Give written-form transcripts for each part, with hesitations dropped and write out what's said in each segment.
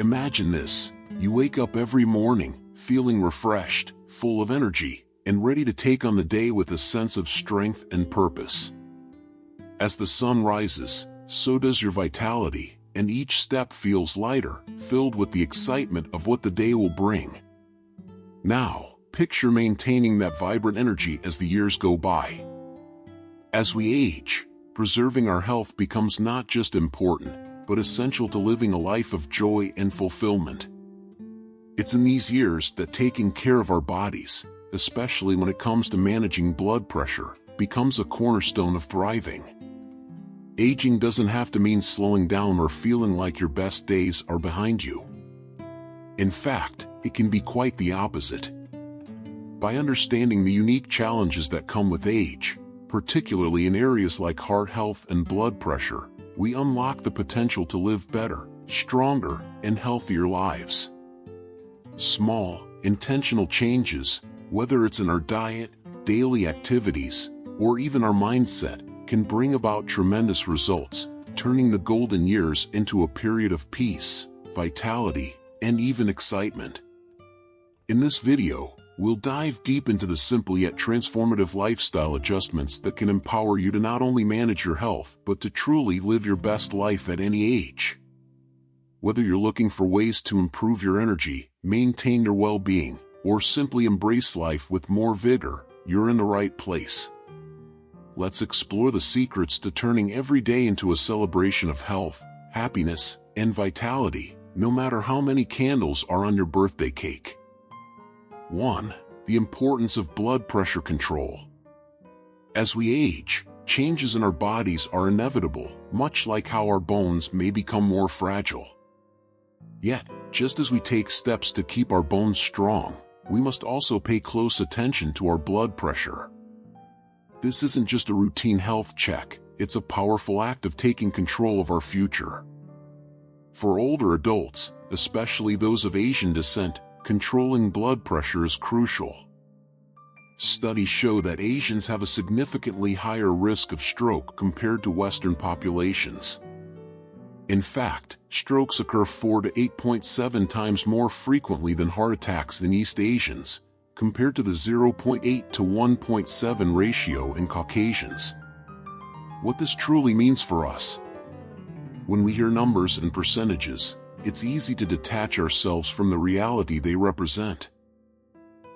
Imagine this. You wake up every morning, feeling refreshed, full of energy, and ready to take on the day with a sense of strength and purpose. As the sun rises, so does your vitality, and each step feels lighter, filled with the excitement of what the day will bring. Now, picture maintaining that vibrant energy as the years go by. As we age, preserving our health becomes not just important, but essential to living a life of joy and fulfillment. It's in these years that taking care of our bodies, especially when it comes to managing blood pressure, becomes a cornerstone of thriving. Aging doesn't have to mean slowing down or feeling like your best days are behind you. In fact, it can be quite the opposite. By understanding the unique challenges that come with age, particularly in areas like heart health and blood pressure, we unlock the potential to live better, stronger, and healthier lives. Small, intentional changes, whether it's in our diet, daily activities, or even our mindset, can bring about tremendous results, turning the golden years into a period of peace, vitality, and even excitement. In this video, we'll dive deep into the simple yet transformative lifestyle adjustments that can empower you to not only manage your health, but to truly live your best life at any age. Whether you're looking for ways to improve your energy, maintain your well-being, or simply embrace life with more vigor, you're in the right place. Let's explore the secrets to turning every day into a celebration of health, happiness, and vitality, no matter how many candles are on your birthday cake. 1. The importance of blood pressure control. As we age, changes in our bodies are inevitable, much like how our bones may become more fragile. Yet, just as we take steps to keep our bones strong, we must also pay close attention to our blood pressure. This isn't just a routine health check, it's a powerful act of taking control of our future. For older adults, especially those of Asian descent, controlling blood pressure is crucial. Studies show that Asians have a significantly higher risk of stroke compared to Western populations. In fact, strokes occur 4 to 8.7 times more frequently than heart attacks in East Asians, compared to the 0.8 to 1.7 ratio in Caucasians. What this truly means for us. When we hear numbers and percentages, it's easy to detach ourselves from the reality they represent.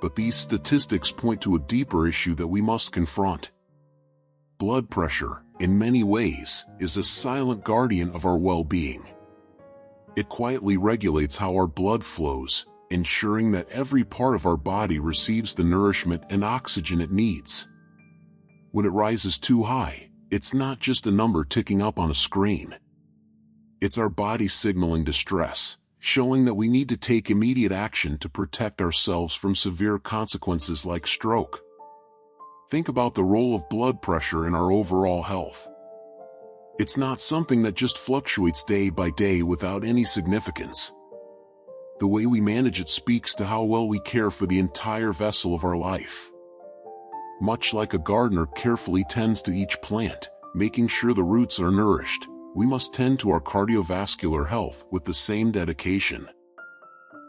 But these statistics point to a deeper issue that we must confront. Blood pressure, in many ways, is a silent guardian of our well-being. It quietly regulates how our blood flows, ensuring that every part of our body receives the nourishment and oxygen it needs. When it rises too high, it's not just a number ticking up on a screen. It's our body signaling distress, showing that we need to take immediate action to protect ourselves from severe consequences like stroke. Think about the role of blood pressure in our overall health. It's not something that just fluctuates day by day without any significance. The way we manage it speaks to how well we care for the entire vessel of our life. Much like a gardener carefully tends to each plant, making sure the roots are nourished, we must tend to our cardiovascular health with the same dedication.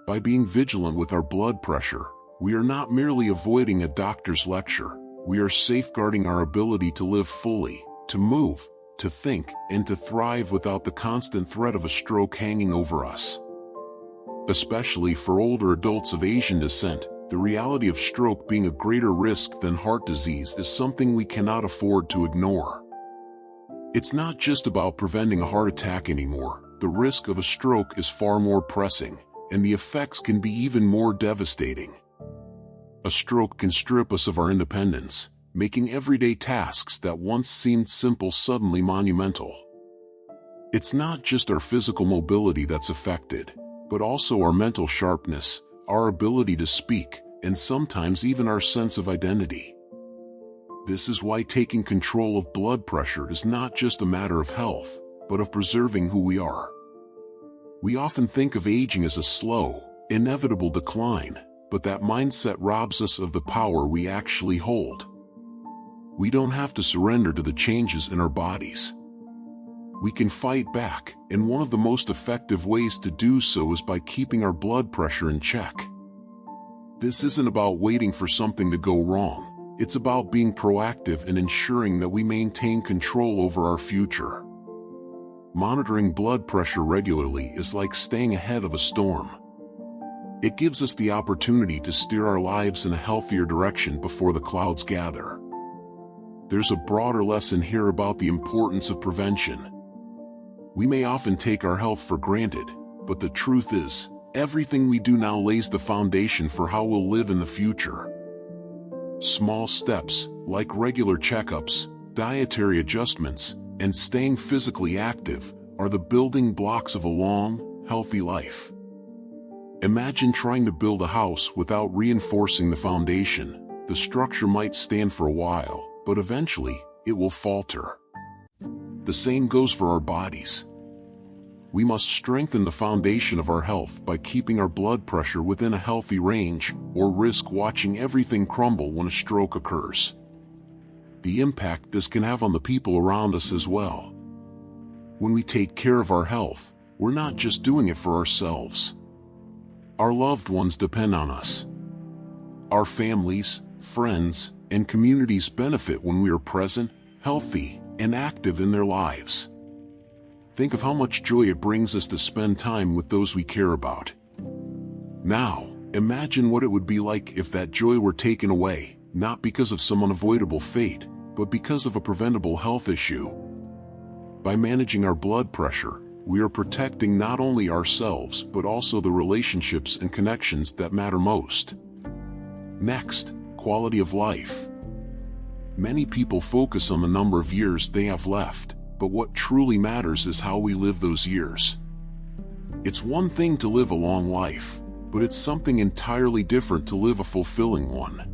By being vigilant with our blood pressure, we are not merely avoiding a doctor's lecture, we are safeguarding our ability to live fully, to move, to think, and to thrive without the constant threat of a stroke hanging over us. Especially for older adults of Asian descent, the reality of stroke being a greater risk than heart disease is something we cannot afford to ignore. It's not just about preventing a heart attack anymore. The risk of a stroke is far more pressing, and the effects can be even more devastating. A stroke can strip us of our independence, making everyday tasks that once seemed simple suddenly monumental. It's not just our physical mobility that's affected, but also our mental sharpness, our ability to speak, and sometimes even our sense of identity. This is why taking control of blood pressure is not just a matter of health, but of preserving who we are. We often think of aging as a slow, inevitable decline, but that mindset robs us of the power we actually hold. We don't have to surrender to the changes in our bodies. we can fight back, and one of the most effective ways to do so is by keeping our blood pressure in check. This isn't about waiting for something to go wrong. It's about being proactive and ensuring that we maintain control over our future. Monitoring blood pressure regularly is like staying ahead of a storm. It gives us the opportunity to steer our lives in a healthier direction before the clouds gather. There's a broader lesson here about the importance of prevention. We may often take our health for granted, but the truth is, everything we do now lays the foundation for how we'll live in the future. Small steps, like regular checkups, dietary adjustments, and staying physically active, are the building blocks of a long, healthy life. Imagine trying to build a house without reinforcing the foundation. The structure might stand for a while, but eventually, it will falter. The same goes for our bodies. We must strengthen the foundation of our health by keeping our blood pressure within a healthy range, or risk watching everything crumble when a stroke occurs. The impact this can have on the people around us as well. When we take care of our health, we're not just doing it for ourselves. Our loved ones depend on us. Our families, friends, and communities benefit when we are present, healthy, and active in their lives. Think of how much joy it brings us to spend time with those we care about. Now, imagine what it would be like if that joy were taken away, not because of some unavoidable fate, but because of a preventable health issue. By managing our blood pressure, we are protecting not only ourselves but also the relationships and connections that matter most. Next, quality of life. Many people focus on the number of years they have left, but what truly matters is how we live those years. It's one thing to live a long life, but it's something entirely different to live a fulfilling one.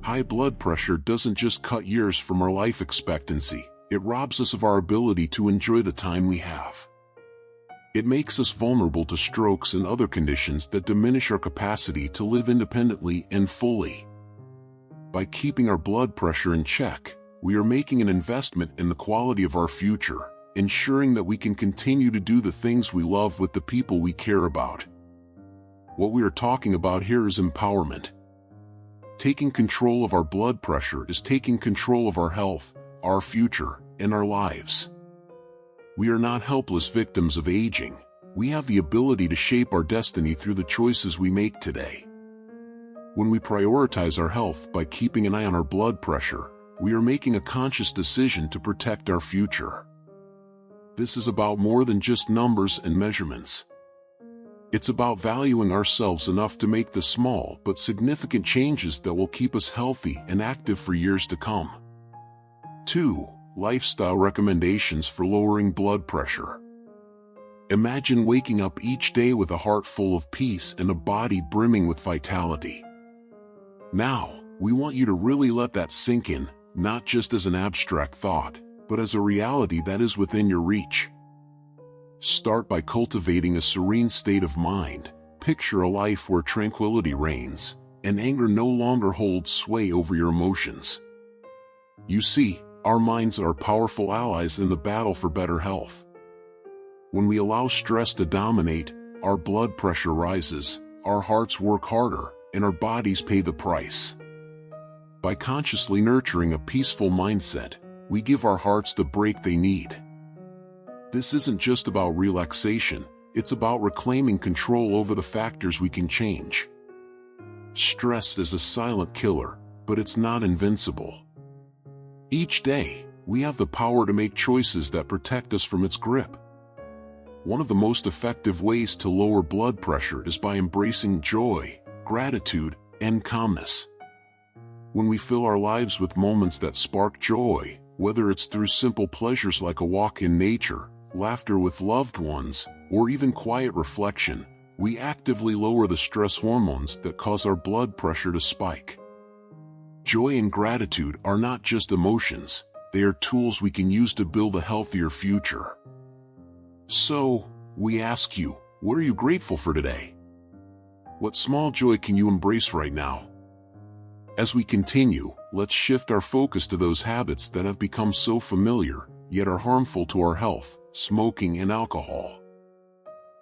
High blood pressure doesn't just cut years from our life expectancy, it robs us of our ability to enjoy the time we have. It makes us vulnerable to strokes and other conditions that diminish our capacity to live independently and fully. By keeping our blood pressure in check, we are making an investment in the quality of our future, ensuring that we can continue to do the things we love with the people we care about. What we are talking about here is empowerment. Taking control of our blood pressure is taking control of our health, our future, and our lives. We are not helpless victims of aging. We have the ability to shape our destiny through the choices we make today. When we prioritize our health by keeping an eye on our blood pressure, we are making a conscious decision to protect our future. This is about more than just numbers and measurements. It's about valuing ourselves enough to make the small but significant changes that will keep us healthy and active for years to come. 2. Lifestyle recommendations for lowering blood pressure. Imagine waking up each day with a heart full of peace and a body brimming with vitality. Now, we want you to really let that sink in, not just as an abstract thought, but as a reality that is within your reach. Start by cultivating a serene state of mind. Picture a life where tranquility reigns, and anger no longer holds sway over your emotions. You see, our minds are powerful allies in the battle for better health. When we allow stress to dominate, our blood pressure rises, our hearts work harder, and our bodies pay the price. By consciously nurturing a peaceful mindset, we give our hearts the break they need. This isn't just about relaxation, it's about reclaiming control over the factors we can change. Stress is a silent killer, but it's not invincible. Each day, we have the power to make choices that protect us from its grip. One of the most effective ways to lower blood pressure is by embracing joy, gratitude, and calmness. When we fill our lives with moments that spark joy, whether it's through simple pleasures like a walk in nature, laughter with loved ones, or even quiet reflection, we actively lower the stress hormones that cause our blood pressure to spike. Joy and gratitude are not just emotions, they are tools we can use to build a healthier future. So, we ask you, what are you grateful for today? What small joy can you embrace right now? As we continue, let's shift our focus to those habits that have become so familiar, yet are harmful to our health: smoking and alcohol.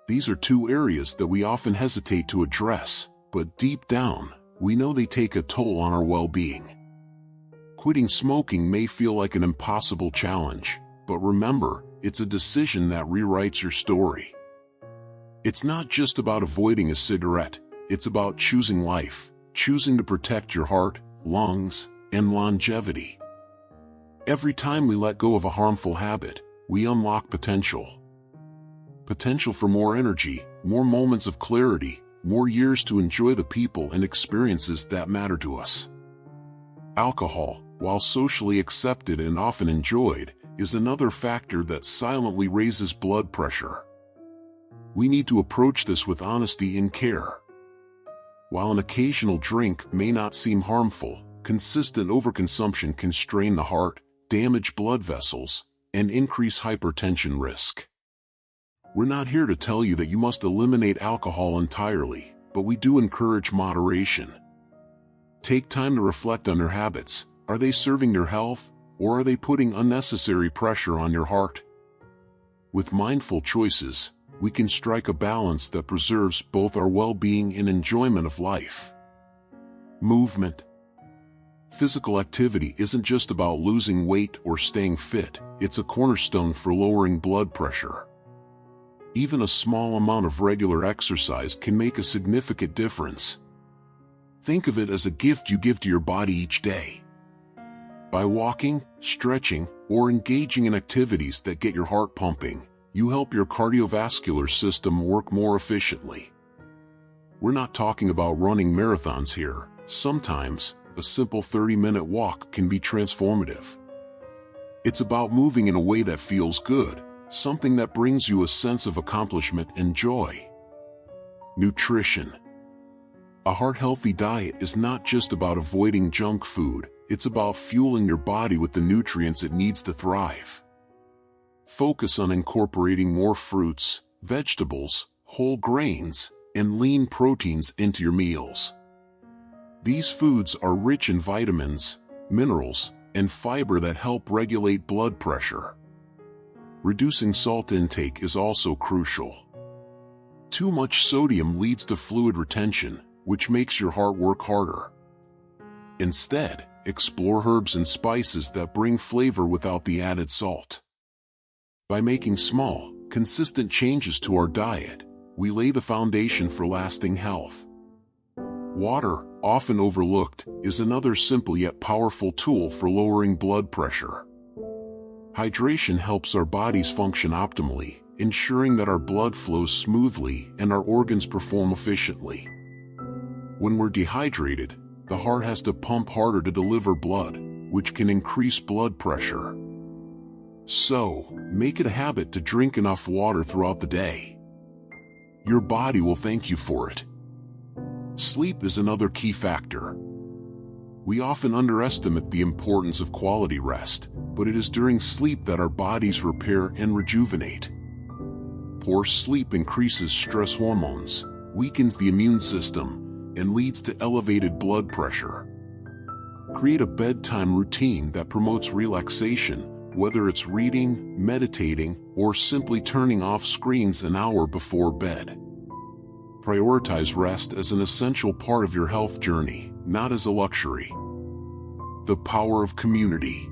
These are two areas that we often hesitate to address, but deep down, we know they take a toll on our well-being. Quitting smoking may feel like an impossible challenge, but remember, it's a decision that rewrites your story. It's not just about avoiding a cigarette, it's about choosing life, choosing to protect your heart, lungs, and longevity. Every time we let go of a harmful habit, we unlock potential. Potential for more energy, more moments of clarity, more years to enjoy the people and experiences that matter to us. Alcohol, while socially accepted and often enjoyed, is another factor that silently raises blood pressure. We need to approach this with honesty and care. While an occasional drink may not seem harmful, consistent overconsumption can strain the heart, damage blood vessels, and increase hypertension risk. We're not here to tell you that you must eliminate alcohol entirely, but we do encourage moderation. Take time to reflect on your habits. Are they serving your health, or are they putting unnecessary pressure on your heart? With mindful choices, we can strike a balance that preserves both our well-being and enjoyment of life. Movement. Physical activity isn't just about losing weight or staying fit, it's a cornerstone for lowering blood pressure. Even a small amount of regular exercise can make a significant difference. Think of it as a gift you give to your body each day. By walking, stretching, or engaging in activities that get your heart pumping, you help your cardiovascular system work more efficiently. We're not talking about running marathons here. Sometimes, a simple 30-minute walk can be transformative. It's about moving in a way that feels good, something that brings you a sense of accomplishment and joy. Nutrition. A heart-healthy diet is not just about avoiding junk food, it's about fueling your body with the nutrients it needs to thrive. Focus on incorporating more fruits, vegetables, whole grains, and lean proteins into your meals. These foods are rich in vitamins, minerals, and fiber that help regulate blood pressure. Reducing salt intake is also crucial. Too much sodium leads to fluid retention, which makes your heart work harder. Instead, explore herbs and spices that bring flavor without the added salt. By making small, consistent changes to our diet, we lay the foundation for lasting health. Water, often overlooked, is another simple yet powerful tool for lowering blood pressure. Hydration helps our bodies function optimally, ensuring that our blood flows smoothly and our organs perform efficiently. When we're dehydrated, the heart has to pump harder to deliver blood, which can increase blood pressure. So, make it a habit to drink enough water throughout the day. Your body will thank you for it. Sleep is another key factor. We often underestimate the importance of quality rest, but it is during sleep that our bodies repair and rejuvenate. Poor sleep increases stress hormones, weakens the immune system, and leads to elevated blood pressure. Create a bedtime routine that promotes relaxation, whether it's reading, meditating, or simply turning off screens an hour before bed. Prioritize rest as an essential part of your health journey, not as a luxury. The power of community.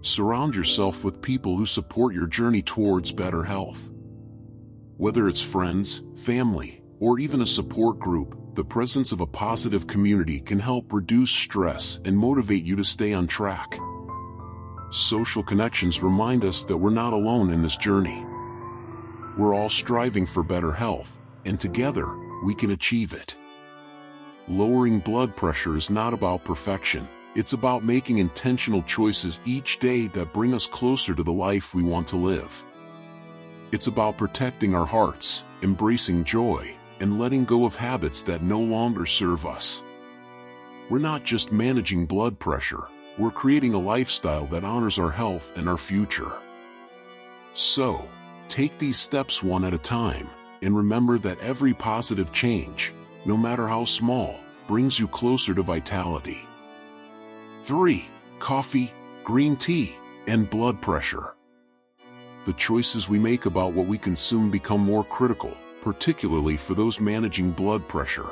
Surround yourself with people who support your journey towards better health. Whether it's friends, family, or even a support group, the presence of a positive community can help reduce stress and motivate you to stay on track. Social connections remind us that we're not alone in this journey. We're all striving for better health, and together, we can achieve it. Lowering blood pressure is not about perfection, it's about making intentional choices each day that bring us closer to the life we want to live. It's about protecting our hearts, embracing joy, and letting go of habits that no longer serve us. We're not just managing blood pressure, we're creating a lifestyle that honors our health and our future. So, take these steps one at a time, and remember that every positive change, no matter how small, brings you closer to vitality. 3. Coffee, green tea, and blood pressure. The choices we make about what we consume become more critical, particularly for those managing blood pressure.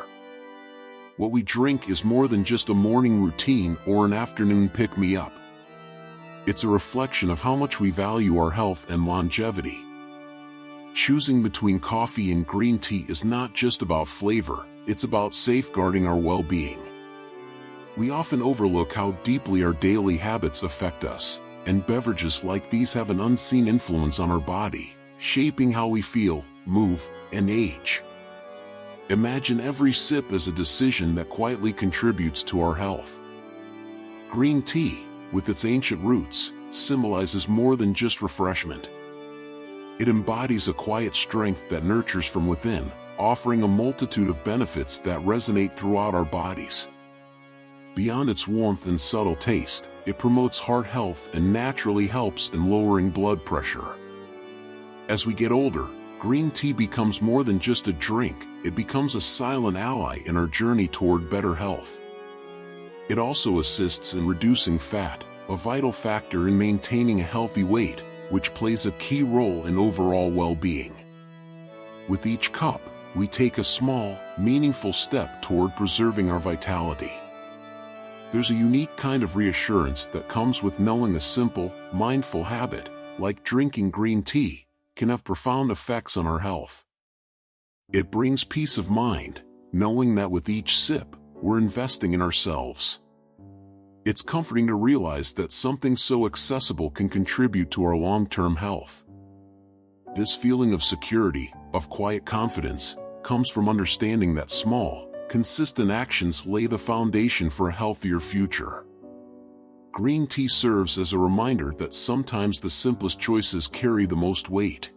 What we drink is more than just a morning routine or an afternoon pick-me-up. It's a reflection of how much we value our health and longevity. Choosing between coffee and green tea is not just about flavor, it's about safeguarding our well-being. We often overlook how deeply our daily habits affect us, and beverages like these have an unseen influence on our body, shaping how we feel, move, and age. Imagine every sip as a decision that quietly contributes to our health. Green tea, with its ancient roots, symbolizes more than just refreshment. It embodies a quiet strength that nurtures from within, offering a multitude of benefits that resonate throughout our bodies. Beyond its warmth and subtle taste, it promotes heart health and naturally helps in lowering blood pressure. As we get older, green tea becomes more than just a drink, it becomes a silent ally in our journey toward better health. It also assists in reducing fat, a vital factor in maintaining a healthy weight, which plays a key role in overall well-being. With each cup, we take a small, meaningful step toward preserving our vitality. There's a unique kind of reassurance that comes with knowing a simple, mindful habit, like drinking green tea, can have profound effects on our health. It brings peace of mind, knowing that with each sip, we're investing in ourselves. It's comforting to realize that something so accessible can contribute to our long-term health. This feeling of security, of quiet confidence, comes from understanding that small, consistent actions lay the foundation for a healthier future. Green tea serves as a reminder that sometimes the simplest choices carry the most weight.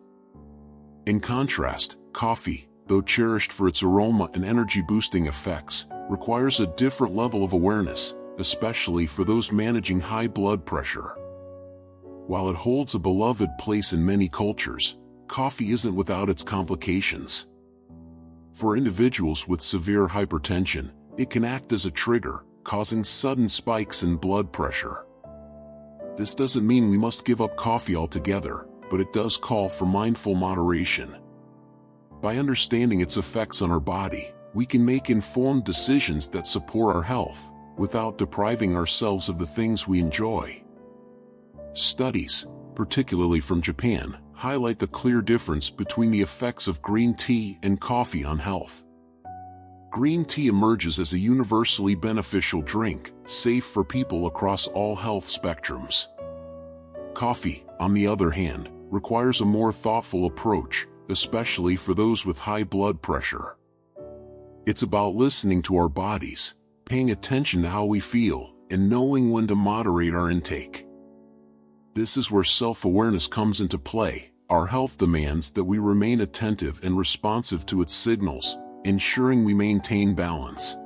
In contrast, coffee, though cherished for its aroma and energy-boosting effects, requires a different level of awareness, especially for those managing high blood pressure. While it holds a beloved place in many cultures, coffee isn't without its complications. For individuals with severe hypertension, it can act as a trigger, causing sudden spikes in blood pressure. This doesn't mean we must give up coffee altogether, but it does call for mindful moderation. By understanding its effects on our body, we can make informed decisions that support our health, without depriving ourselves of the things we enjoy. Studies, particularly from Japan, highlight the clear difference between the effects of green tea and coffee on health. Green tea emerges as a universally beneficial drink, safe for people across all health spectrums. Coffee, on the other hand, requires a more thoughtful approach, especially for those with high blood pressure. It's about listening to our bodies, paying attention to how we feel, and knowing when to moderate our intake. This is where self-awareness comes into play. Our health demands that we remain attentive and responsive to its signals, ensuring we maintain balance.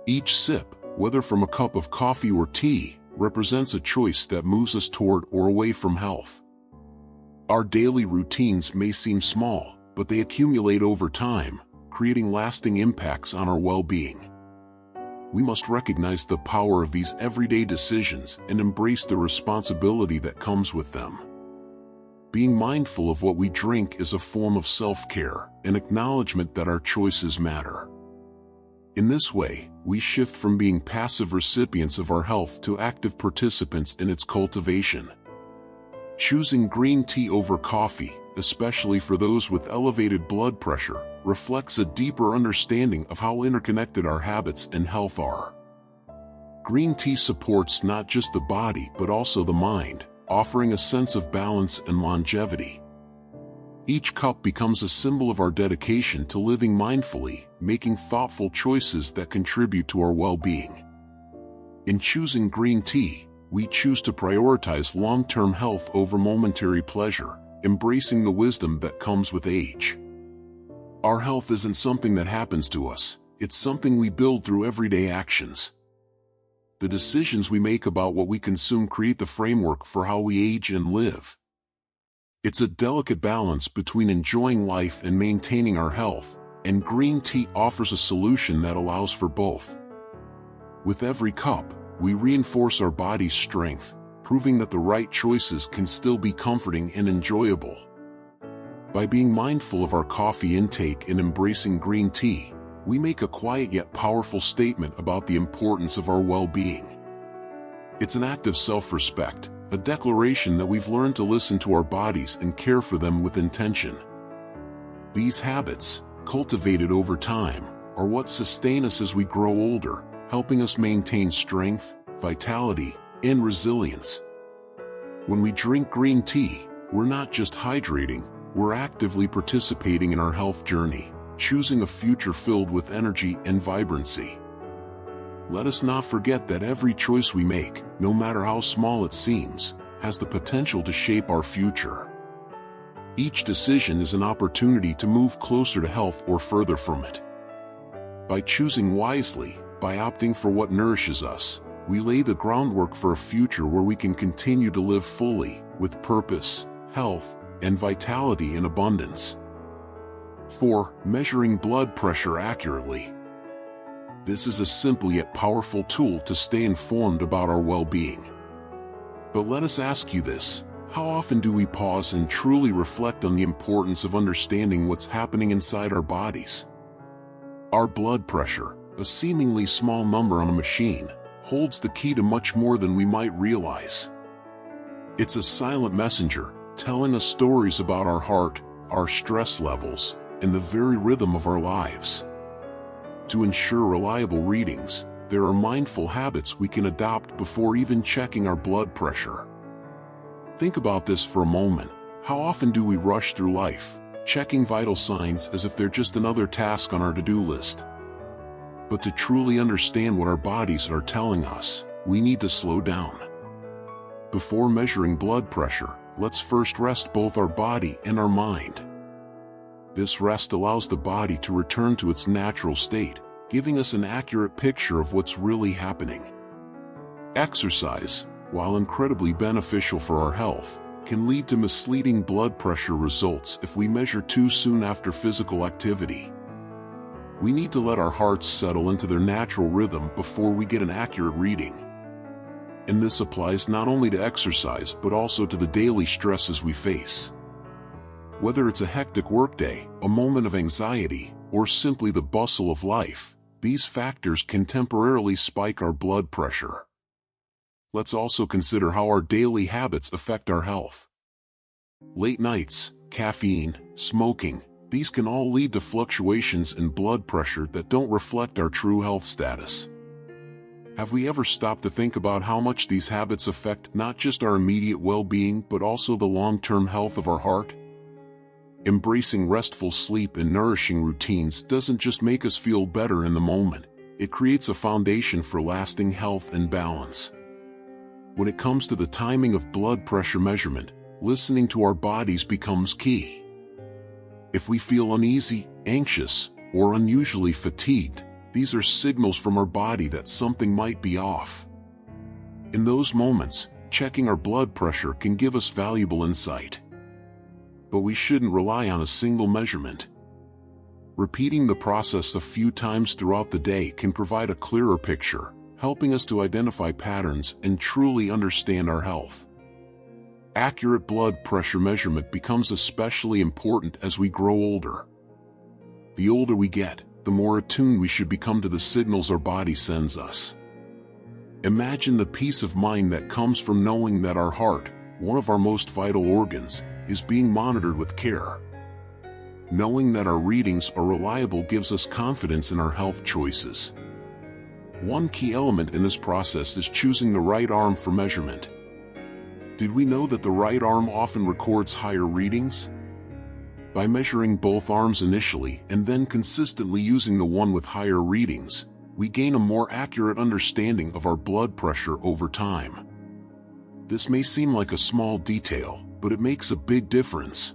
Each sip, whether from a cup of coffee or tea, represents a choice that moves us toward or away from health. Our daily routines may seem small, but they accumulate over time, creating lasting impacts on our well-being. We must recognize the power of these everyday decisions and embrace the responsibility that comes with them. Being mindful of what we drink is a form of self-care, an acknowledgement that our choices matter. In this way, we shift from being passive recipients of our health to active participants in its cultivation. Choosing green tea over coffee, especially for those with elevated blood pressure, reflects a deeper understanding of how interconnected our habits and health are. Green tea supports not just the body but also the mind, offering a sense of balance and longevity. Each cup becomes a symbol of our dedication to living mindfully, making thoughtful choices that contribute to our well-being. In choosing green tea, we choose to prioritize long-term health over momentary pleasure, embracing the wisdom that comes with age. Our health isn't something that happens to us, it's something we build through everyday actions. The decisions we make about what we consume create the framework for how we age and live. It's a delicate balance between enjoying life and maintaining our health, and green tea offers a solution that allows for both. With every cup, we reinforce our body's strength, proving that the right choices can still be comforting and enjoyable. By being mindful of our coffee intake and embracing green tea, we make a quiet yet powerful statement about the importance of our well-being. It's an act of self-respect, a declaration that we've learned to listen to our bodies and care for them with intention. These habits, cultivated over time, are what sustain us as we grow older, helping us maintain strength, vitality, and resilience. When we drink green tea, we're not just hydrating, we're actively participating in our health journey, choosing a future filled with energy and vibrancy. Let us not forget that every choice we make, no matter how small it seems, has the potential to shape our future. Each decision is an opportunity to move closer to health or further from it. By choosing wisely, by opting for what nourishes us, we lay the groundwork for a future where we can continue to live fully, with purpose, health, and vitality in abundance. 4. Measuring blood pressure accurately. This is a simple yet powerful tool to stay informed about our well-being. But let us ask you this: how often do we pause and truly reflect on the importance of understanding what's happening inside our bodies? Our blood pressure, a seemingly small number on a machine, holds the key to much more than we might realize. It's a silent messenger, telling us stories about our heart, our stress levels, and the very rhythm of our lives. To ensure reliable readings, there are mindful habits we can adopt before even checking our blood pressure. Think about this for a moment. How often do we rush through life, checking vital signs as if they're just another task on our to-do list? But to truly understand what our bodies are telling us, we need to slow down. Before measuring blood pressure, let's first rest both our body and our mind. This rest allows the body to return to its natural state, giving us an accurate picture of what's really happening. Exercise, while incredibly beneficial for our health, can lead to misleading blood pressure results if we measure too soon after physical activity. We need to let our hearts settle into their natural rhythm before we get an accurate reading. And this applies not only to exercise but also to the daily stresses we face. Whether it's a hectic workday, a moment of anxiety, or simply the bustle of life, these factors can temporarily spike our blood pressure. Let's also consider how our daily habits affect our health. Late nights, caffeine, smoking, these can all lead to fluctuations in blood pressure that don't reflect our true health status. Have we ever stopped to think about how much these habits affect not just our immediate well-being but also the long-term health of our heart? Embracing restful sleep and nourishing routines doesn't just make us feel better in the moment, it creates a foundation for lasting health and balance. When it comes to the timing of blood pressure measurement, listening to our bodies becomes key. If we feel uneasy, anxious, or unusually fatigued, these are signals from our body that something might be off. In those moments, checking our blood pressure can give us valuable insight. But we shouldn't rely on a single measurement. Repeating the process a few times throughout the day can provide a clearer picture, helping us to identify patterns and truly understand our health. Accurate blood pressure measurement becomes especially important as we grow older. The older we get, the more attuned we should become to the signals our body sends us. Imagine the peace of mind that comes from knowing that our heart, one of our most vital organs, is being monitored with care. Knowing that our readings are reliable gives us confidence in our health choices. One key element in this process is choosing the right arm for measurement. Did we know that the right arm often records higher readings? By measuring both arms initially and then consistently using the one with higher readings, we gain a more accurate understanding of our blood pressure over time. This may seem like a small detail, but it makes a big difference.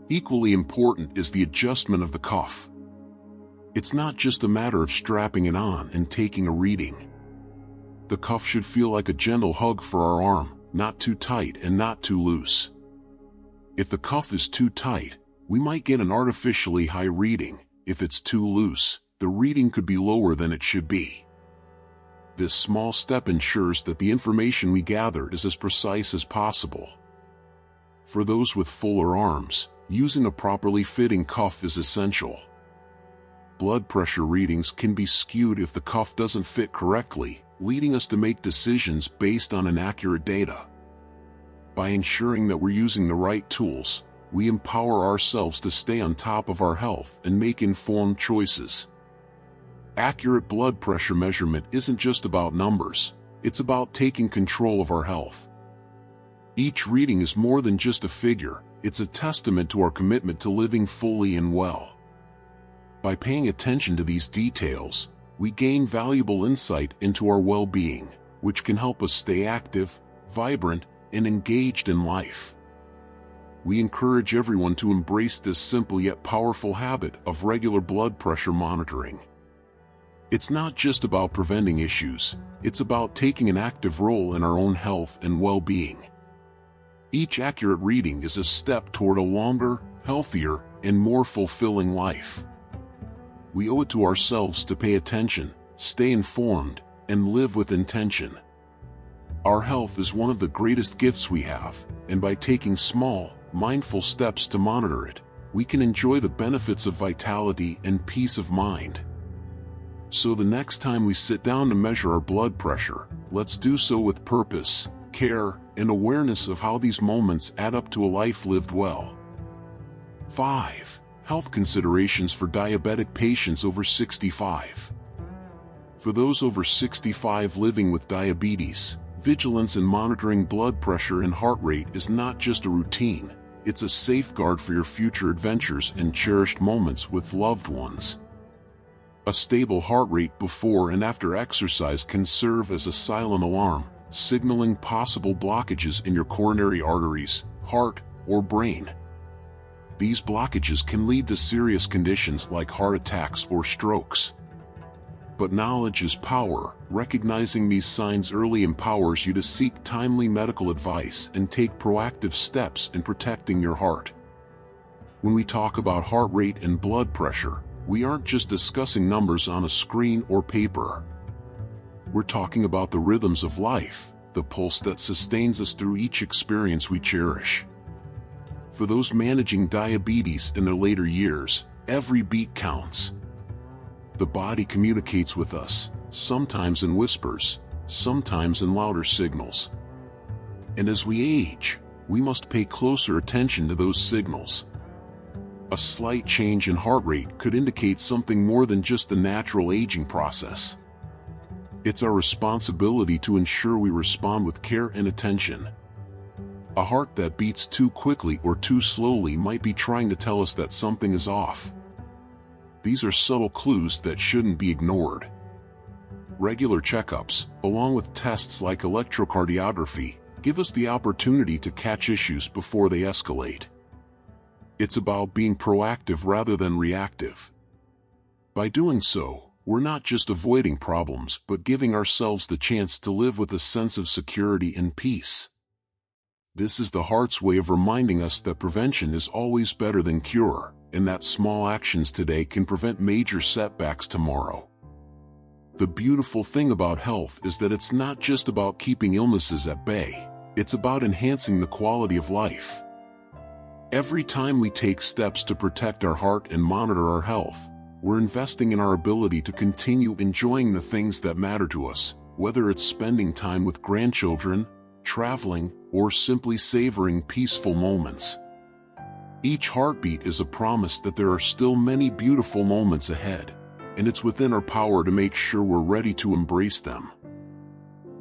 Equally important is the adjustment of the cuff. It's not just a matter of strapping it on and taking a reading. The cuff should feel like a gentle hug for our arm, not too tight and not too loose. If the cuff is too tight, we might get an artificially high reading. If it's too loose, the reading could be lower than it should be. This small step ensures that the information we gather is as precise as possible. For those with fuller arms, using a properly fitting cuff is essential. Blood pressure readings can be skewed if the cuff doesn't fit correctly, leading us to make decisions based on inaccurate data. By ensuring that we're using the right tools, we empower ourselves to stay on top of our health and make informed choices. Accurate blood pressure measurement isn't just about numbers, it's about taking control of our health. Each reading is more than just a figure, it's a testament to our commitment to living fully and well. By paying attention to these details, we gain valuable insight into our well-being, which can help us stay active, vibrant, and engaged in life. We encourage everyone to embrace this simple yet powerful habit of regular blood pressure monitoring. It's not just about preventing issues, it's about taking an active role in our own health and well-being. Each accurate reading is a step toward a longer, healthier, and more fulfilling life. We owe it to ourselves to pay attention, stay informed, and live with intention. Our health is one of the greatest gifts we have, and by taking small, mindful steps to monitor it, we can enjoy the benefits of vitality and peace of mind. So the next time we sit down to measure our blood pressure, let's do so with purpose, care, and awareness of how these moments add up to a life lived well. 5. Health considerations for diabetic patients over 65. For those over 65 living with diabetes, vigilance in monitoring blood pressure and heart rate is not just a routine, it's a safeguard for your future adventures and cherished moments with loved ones. A stable heart rate before and after exercise can serve as a silent alarm, signaling possible blockages in your coronary arteries, heart, or brain. These blockages can lead to serious conditions like heart attacks or strokes. But knowledge is power. Recognizing these signs early empowers you to seek timely medical advice and take proactive steps in protecting your heart. When we talk about heart rate and blood pressure, we aren't just discussing numbers on a screen or paper. We're talking about the rhythms of life, the pulse that sustains us through each experience we cherish. For those managing diabetes in their later years, every beat counts. The body communicates with us, sometimes in whispers, sometimes in louder signals. And as we age, we must pay closer attention to those signals. A slight change in heart rate could indicate something more than just the natural aging process. It's our responsibility to ensure we respond with care and attention. A heart that beats too quickly or too slowly might be trying to tell us that something is off. These are subtle clues that shouldn't be ignored. Regular checkups, along with tests like electrocardiography, give us the opportunity to catch issues before they escalate. It's about being proactive rather than reactive. By doing so, we're not just avoiding problems but giving ourselves the chance to live with a sense of security and peace. This is the heart's way of reminding us that prevention is always better than cure, and that small actions today can prevent major setbacks tomorrow. The beautiful thing about health is that it's not just about keeping illnesses at bay, it's about enhancing the quality of life. Every time we take steps to protect our heart and monitor our health, we're investing in our ability to continue enjoying the things that matter to us, whether it's spending time with grandchildren, traveling, or simply savoring peaceful moments. Each heartbeat is a promise that there are still many beautiful moments ahead, and it's within our power to make sure we're ready to embrace them.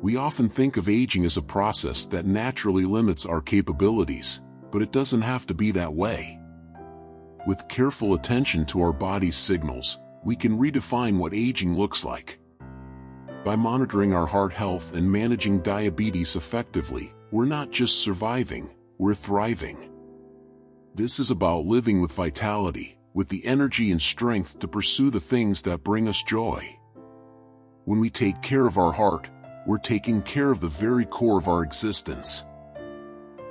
We often think of aging as a process that naturally limits our capabilities, but it doesn't have to be that way. With careful attention to our body's signals, we can redefine what aging looks like. By monitoring our heart health and managing diabetes effectively, we're not just surviving, we're thriving. This is about living with vitality, with the energy and strength to pursue the things that bring us joy. When we take care of our heart, we're taking care of the very core of our existence.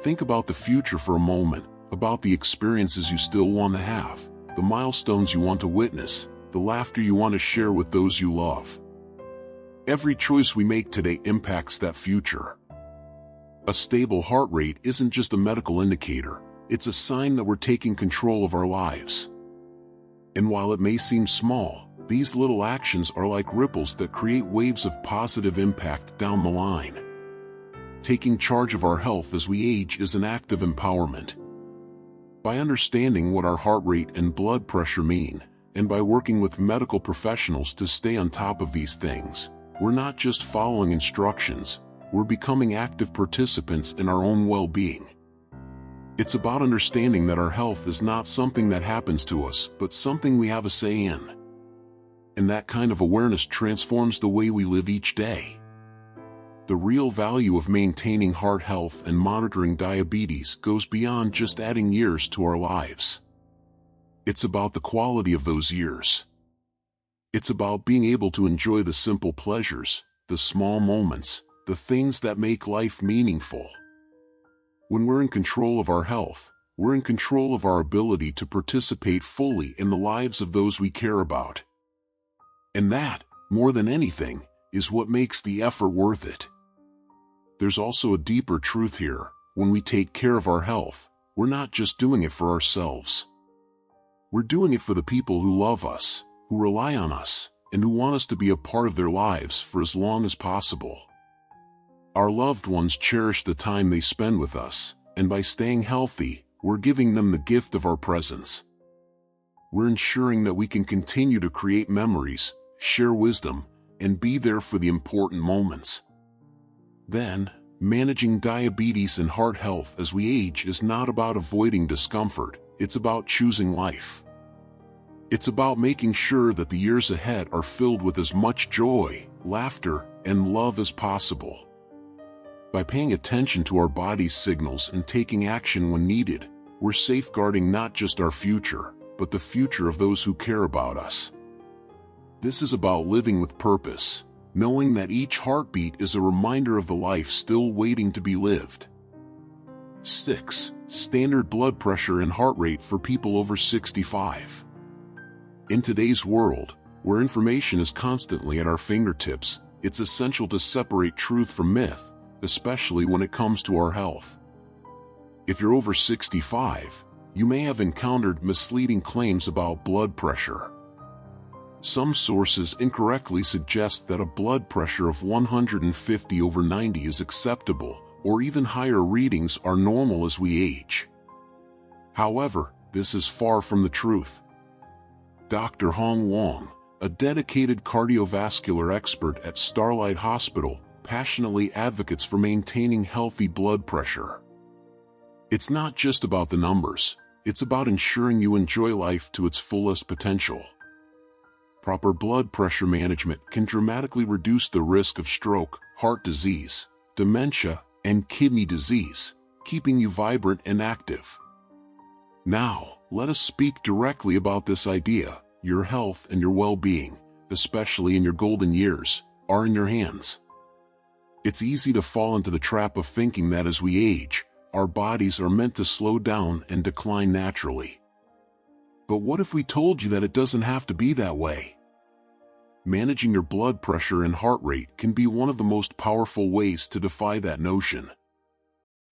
Think about the future for a moment, about the experiences you still want to have, the milestones you want to witness, the laughter you want to share with those you love. Every choice we make today impacts that future. A stable heart rate isn't just a medical indicator, it's a sign that we're taking control of our lives. And while it may seem small, these little actions are like ripples that create waves of positive impact down the line. Taking charge of our health as we age is an act of empowerment. By understanding what our heart rate and blood pressure mean, and by working with medical professionals to stay on top of these things, we're not just following instructions, we're becoming active participants in our own well-being. It's about understanding that our health is not something that happens to us, but something we have a say in. And that kind of awareness transforms the way we live each day. The real value of maintaining heart health and monitoring diabetes goes beyond just adding years to our lives. It's about the quality of those years. It's about being able to enjoy the simple pleasures, the small moments, the things that make life meaningful. When we're in control of our health, we're in control of our ability to participate fully in the lives of those we care about. And that, more than anything, is what makes the effort worth it. There's also a deeper truth here. When we take care of our health, we're not just doing it for ourselves. We're doing it for the people who love us, who rely on us, and who want us to be a part of their lives for as long as possible. Our loved ones cherish the time they spend with us, and by staying healthy, we're giving them the gift of our presence. We're ensuring that we can continue to create memories, share wisdom, and be there for the important moments. Then, managing diabetes and heart health as we age is not about avoiding discomfort, it's about choosing life. It's about making sure that the years ahead are filled with as much joy, laughter, and love as possible. By paying attention to our body's signals and taking action when needed, we're safeguarding not just our future, but the future of those who care about us. This is about living with purpose, knowing that each heartbeat is a reminder of the life still waiting to be lived. 6. Standard blood pressure and heart rate for people over 65. In today's world, where information is constantly at our fingertips, it's essential to separate truth from myth, especially when it comes to our health. If you're over 65, you may have encountered misleading claims about blood pressure. Some sources incorrectly suggest that a blood pressure of 150/90 is acceptable, or even higher readings are normal as we age. However, this is far from the truth. Dr. Hong Wong, a dedicated cardiovascular expert at Starlight Hospital, passionately advocates for maintaining healthy blood pressure. It's not just about the numbers, it's about ensuring you enjoy life to its fullest potential. Proper blood pressure management can dramatically reduce the risk of stroke, heart disease, dementia, and kidney disease, keeping you vibrant and active. Now, let us speak directly about this idea. Your health and your well-being, especially in your golden years, are in your hands. It's easy to fall into the trap of thinking that as we age, our bodies are meant to slow down and decline naturally. But what if we told you that it doesn't have to be that way? Managing your blood pressure and heart rate can be one of the most powerful ways to defy that notion.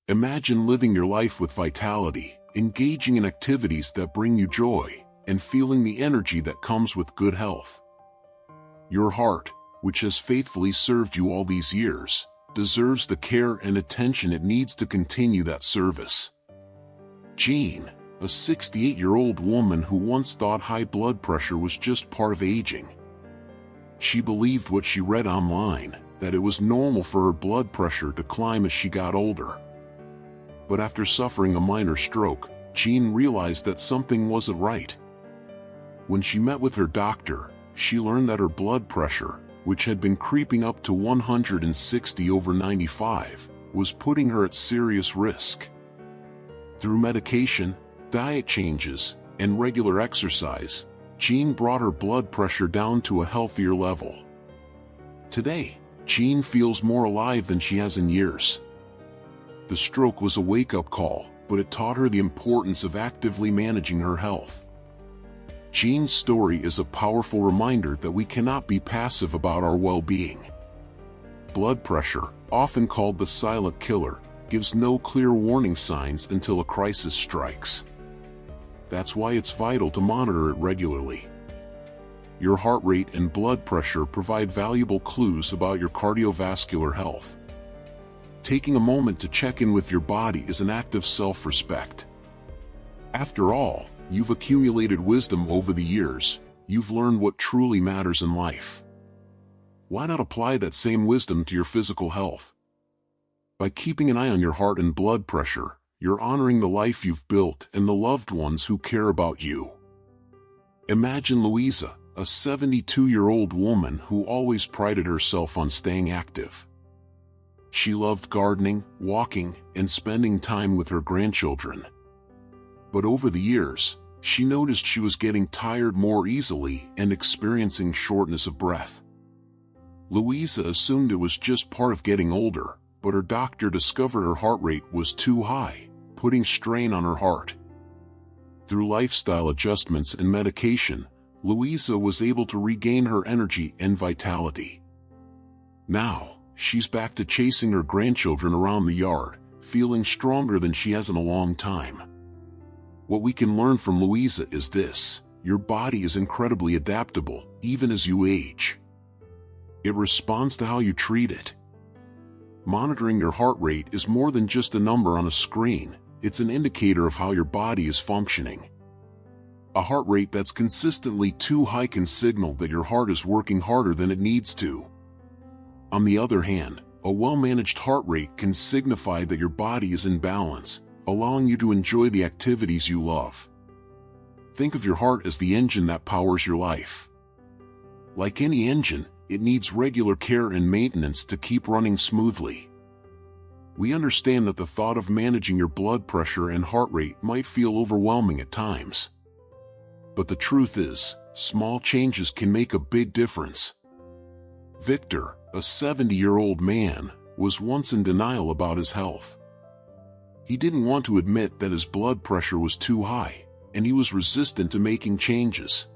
Imagine living your life with vitality, engaging in activities that bring you joy, and feeling the energy that comes with good health. Your heart, which has faithfully served you all these years, deserves the care and attention it needs to continue that service. Jean, a 68-year-old woman who once thought high blood pressure was just part of aging. She believed what she read online, that it was normal for her blood pressure to climb as she got older. But after suffering a minor stroke, Jean realized that something wasn't right. When she met with her doctor, she learned that her blood pressure, which had been creeping up to 160/95, was putting her at serious risk. Through medication, diet changes, and regular exercise, Jean brought her blood pressure down to a healthier level. Today, Jean feels more alive than she has in years. The stroke was a wake-up call, but it taught her the importance of actively managing her health. Jean's story is a powerful reminder that we cannot be passive about our well-being. Blood pressure, often called the silent killer, gives no clear warning signs until a crisis strikes. That's why it's vital to monitor it regularly. Your heart rate and blood pressure provide valuable clues about your cardiovascular health. Taking a moment to check in with your body is an act of self-respect. After all, you've accumulated wisdom over the years. You've learned what truly matters in life. Why not apply that same wisdom to your physical health? By keeping an eye on your heart and blood pressure, you're honoring the life you've built and the loved ones who care about you. Imagine Louisa, a 72-year-old woman who always prided herself on staying active. She loved gardening, walking, and spending time with her grandchildren. But over the years, she noticed she was getting tired more easily and experiencing shortness of breath. Louisa assumed it was just part of getting older, but her doctor discovered her heart rate was too high, putting strain on her heart. Through lifestyle adjustments and medication, Louisa was able to regain her energy and vitality. Now, she's back to chasing her grandchildren around the yard, feeling stronger than she has in a long time. What we can learn from Louisa is this: your body is incredibly adaptable, even as you age. It responds to how you treat it. Monitoring your heart rate is more than just a number on a screen. It's an indicator of how your body is functioning. A heart rate that's consistently too high can signal that your heart is working harder than it needs to. On the other hand, a well-managed heart rate can signify that your body is in balance, allowing you to enjoy the activities you love. Think of your heart as the engine that powers your life. Like any engine, it needs regular care and maintenance to keep running smoothly. We understand that the thought of managing your blood pressure and heart rate might feel overwhelming at times. But the truth is, small changes can make a big difference. Victor, a 70-year-old man, was once in denial about his health. He didn't want to admit that his blood pressure was too high, and he was resistant to making changes.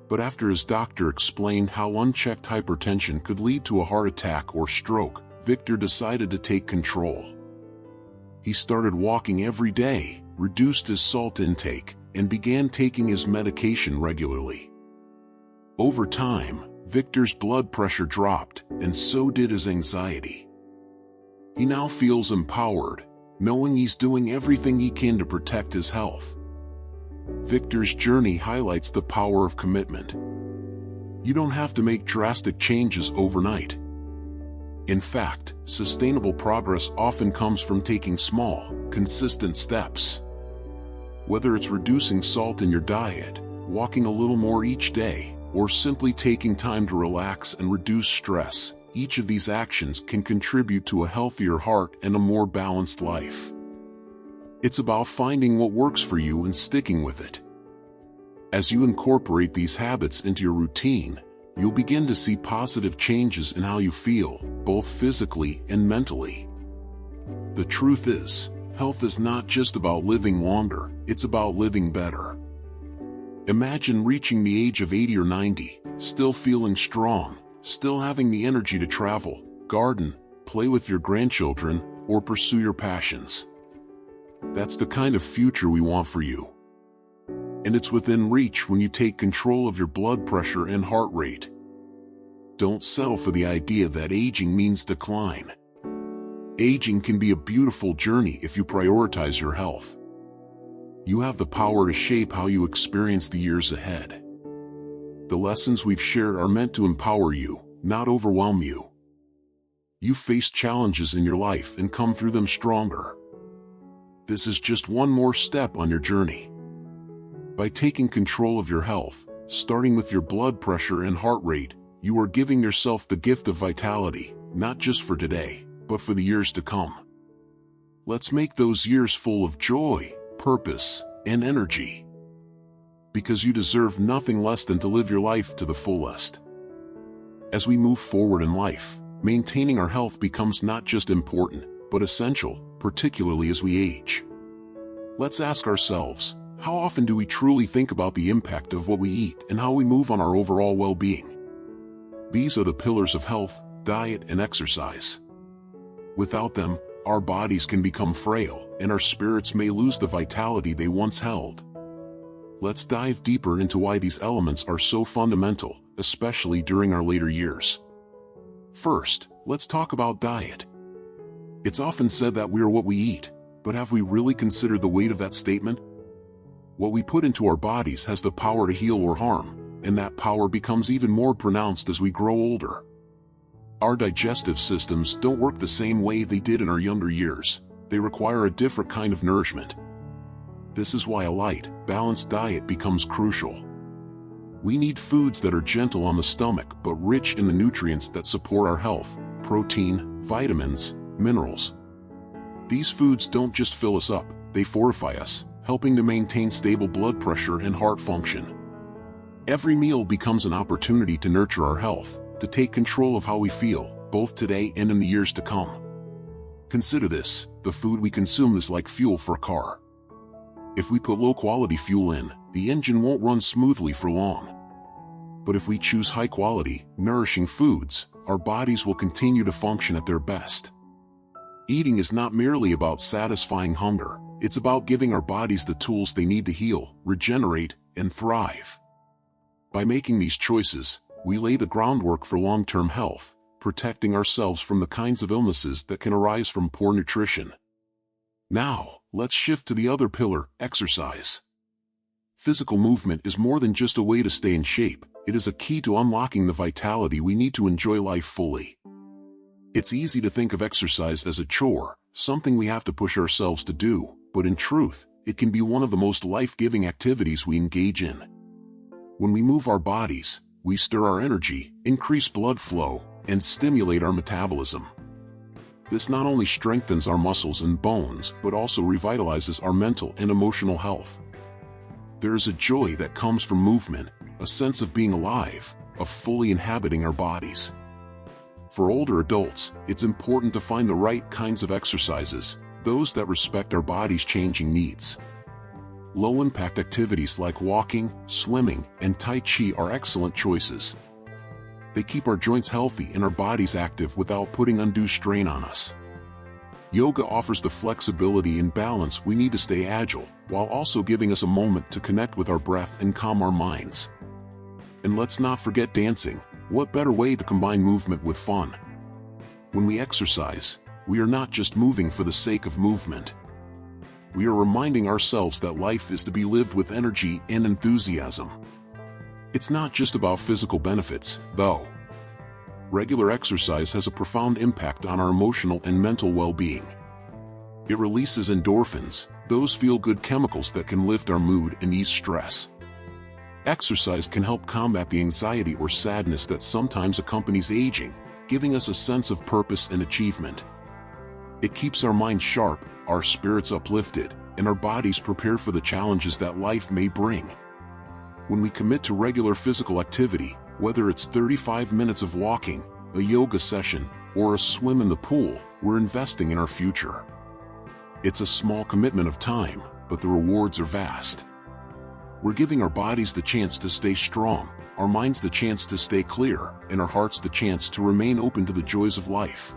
But after his doctor explained how unchecked hypertension could lead to a heart attack or stroke, Victor decided to take control. He started walking every day, reduced his salt intake, and began taking his medication regularly. Over time, Victor's blood pressure dropped, and so did his anxiety. He now feels empowered, knowing he's doing everything he can to protect his health. Victor's journey highlights the power of commitment. You don't have to make drastic changes overnight. In fact, sustainable progress often comes from taking small, consistent steps. Whether it's reducing salt in your diet, walking a little more each day, or simply taking time to relax and reduce stress, each of these actions can contribute to a healthier heart and a more balanced life. It's about finding what works for you and sticking with it. As you incorporate these habits into your routine, you'll begin to see positive changes in how you feel, both physically and mentally. The truth is, health is not just about living longer, it's about living better. Imagine reaching the age of 80 or 90, still feeling strong, still having the energy to travel, garden, play with your grandchildren, or pursue your passions. That's the kind of future we want for you. And it's within reach when you take control of your blood pressure and heart rate. Don't settle for the idea that aging means decline. Aging can be a beautiful journey if you prioritize your health. You have the power to shape how you experience the years ahead. The lessons we've shared are meant to empower you, not overwhelm you. You face challenges in your life and come through them stronger. This is just one more step on your journey. By taking control of your health, starting with your blood pressure and heart rate, you are giving yourself the gift of vitality, not just for today, but for the years to come. Let's make those years full of joy, purpose, and energy. Because you deserve nothing less than to live your life to the fullest. As we move forward in life, maintaining our health becomes not just important, but essential, particularly as we age. Let's ask ourselves, how often do we truly think about the impact of what we eat and how we move on our overall well-being? These are the pillars of health, diet and exercise. Without them, our bodies can become frail, and our spirits may lose the vitality they once held. Let's dive deeper into why these elements are so fundamental, especially during our later years. First, let's talk about diet. It's often said that we are what we eat, but have we really considered the weight of that statement? What we put into our bodies has the power to heal or harm, and that power becomes even more pronounced as we grow older. Our digestive systems don't work the same way they did in our younger years. They require a different kind of nourishment. This is why a light, balanced diet becomes crucial. We need foods that are gentle on the stomach but rich in the nutrients that support our health: protein, vitamins, minerals. These foods don't just fill us up, they fortify us, helping to maintain stable blood pressure and heart function. Every meal becomes an opportunity to nurture our health, to take control of how we feel, both today and in the years to come. Consider this: the food we consume is like fuel for a car. If we put low-quality fuel in, the engine won't run smoothly for long. But if we choose high-quality, nourishing foods, our bodies will continue to function at their best. Eating is not merely about satisfying hunger, it's about giving our bodies the tools they need to heal, regenerate, and thrive. By making these choices, we lay the groundwork for long-term health, protecting ourselves from the kinds of illnesses that can arise from poor nutrition. Now, let's shift to the other pillar: exercise. Physical movement is more than just a way to stay in shape, it is a key to unlocking the vitality we need to enjoy life fully. It's easy to think of exercise as a chore, something we have to push ourselves to do, but in truth, it can be one of the most life-giving activities we engage in. When we move our bodies, we stir our energy, increase blood flow, and stimulate our metabolism. This not only strengthens our muscles and bones, but also revitalizes our mental and emotional health. There is a joy that comes from movement, a sense of being alive, of fully inhabiting our bodies. For older adults, it's important to find the right kinds of exercises, those that respect our body's changing needs. Low-impact activities like walking, swimming, and Tai Chi are excellent choices. They keep our joints healthy and our bodies active without putting undue strain on us. Yoga offers the flexibility and balance we need to stay agile, while also giving us a moment to connect with our breath and calm our minds. And let's not forget dancing. What better way to combine movement with fun? When we exercise, we are not just moving for the sake of movement. We are reminding ourselves that life is to be lived with energy and enthusiasm. It's not just about physical benefits, though. Regular exercise has a profound impact on our emotional and mental well-being. It releases endorphins, those feel-good chemicals that can lift our mood and ease stress. Exercise can help combat the anxiety or sadness that sometimes accompanies aging, giving us a sense of purpose and achievement. It keeps our minds sharp, our spirits uplifted, and our bodies prepared for the challenges that life may bring. When we commit to regular physical activity, whether it's 35 minutes of walking, a yoga session, or a swim in the pool, we're investing in our future. It's a small commitment of time, but the rewards are vast. We're giving our bodies the chance to stay strong, our minds the chance to stay clear, and our hearts the chance to remain open to the joys of life.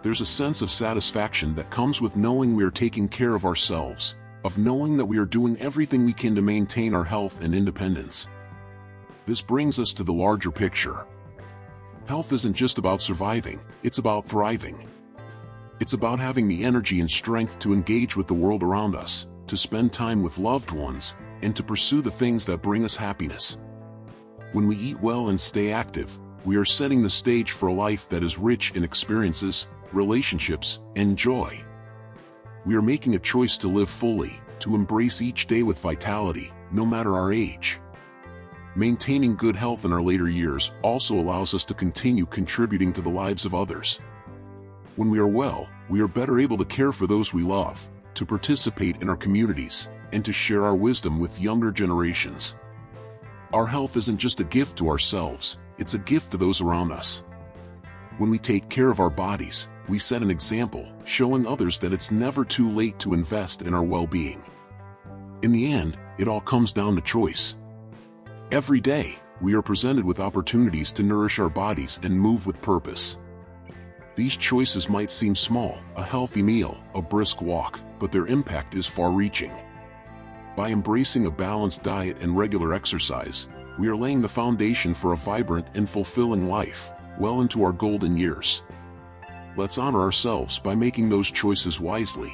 There's a sense of satisfaction that comes with knowing we are taking care of ourselves, of knowing that we are doing everything we can to maintain our health and independence. This brings us to the larger picture. Health isn't just about surviving, it's about thriving. It's about having the energy and strength to engage with the world around us, to spend time with loved ones, and to pursue the things that bring us happiness. When we eat well and stay active, we are setting the stage for a life that is rich in experiences, relationships, and joy. We are making a choice to live fully, to embrace each day with vitality, no matter our age. Maintaining good health in our later years also allows us to continue contributing to the lives of others. When we are well, we are better able to care for those we love, to participate in our communities, and to share our wisdom with younger generations. Our health isn't just a gift to ourselves, it's a gift to those around us. When we take care of our bodies, we set an example, showing others that it's never too late to invest in our well-being. In the end, it all comes down to choice. Every day, we are presented with opportunities to nourish our bodies and move with purpose. These choices might seem small, a healthy meal, a brisk walk, but their impact is far-reaching. By embracing a balanced diet and regular exercise, we are laying the foundation for a vibrant and fulfilling life, well into our golden years. Let's honor ourselves by making those choices wisely.